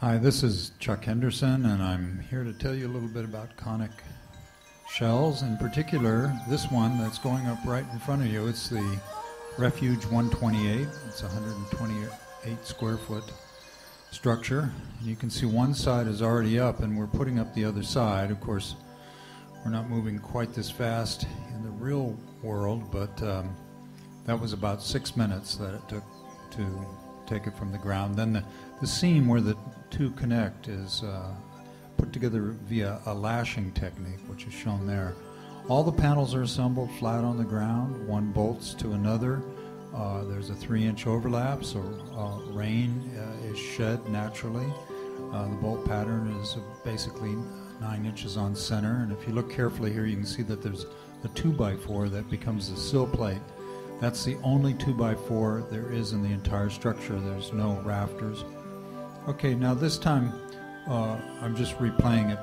Hi, this is Chuck Henderson, and I'm here to tell you a little bit about conicShells. In particular, this one that's going up right in front of you, it's the Refuge 128. It's a 128 square foot structure. And you can see one side is already up, and we're putting up the other side. Of course, we're not moving quite this fast in the real world, but that was about 6 minutes that it took to take it from the ground. Then the seam where the two connect is put together via a lashing technique, which is shown there. All the panels are assembled flat on the ground. One bolts to another. There's a 3-inch overlap, so rain is shed naturally. The bolt pattern is basically 9 inches on center, and if you look carefully here, you can see that there's a 2x4 that becomes the sill plate. That's the only 2x4 there is in the entire structure. There's no rafters. Okay, now this time I'm just replaying it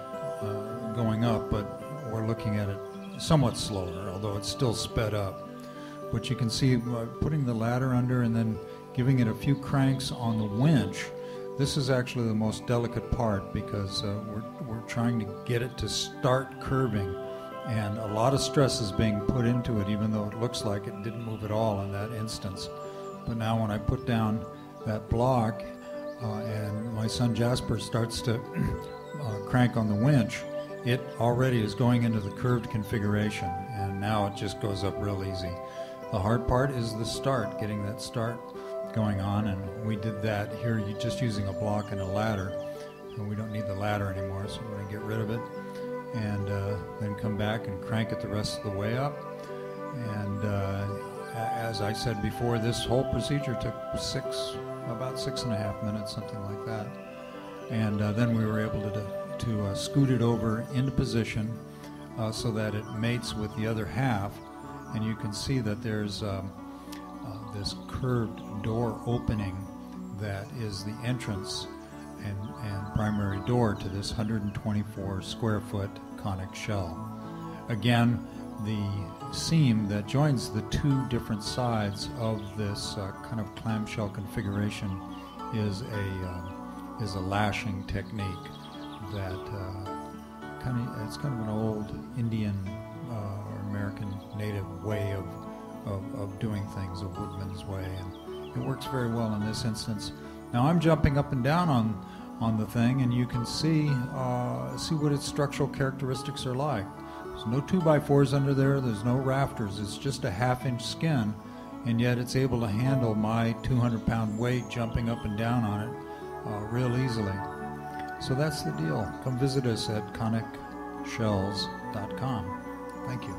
going up, but we're looking at it somewhat slower, although it's still sped up. But you can see putting the ladder under and then giving it a few cranks on the winch. This is actually the most delicate part because we're trying to get it to start curving, and a lot of stress is being put into it, even though it looks like it didn't move at all in that instance. But now when I put down that block and my son Jasper starts to crank on the winch, it already is going into the curved configuration, and now it just goes up real easy. The hard part is the start, getting that start going on, and we did that here just using a block and a ladder, and we don't need the ladder anymore, so we're going to get rid of it and then come back and crank it the rest of the way up. And as I said before, this whole procedure took about 6.5 minutes, something like that. And then we were able to scoot it over into position so that it mates with the other half. And you can see that there's this curved door opening that is the entrance and primary door to this 124 square foot conicShell. Again, the seam that joins the two different sides of this kind of clamshell configuration is a lashing technique that it's kind of an old Indian or American native way of doing things, a woodman's way, and it works very well in this instance. Now I'm jumping up and down on the thing, and you can see what its structural characteristics are like. There's no 2x4s under there, there's no rafters, it's just a 1/2-inch skin, and yet it's able to handle my 200-pound weight jumping up and down on it real easily. So that's the deal. Come visit us at conicShells.com. Thank you.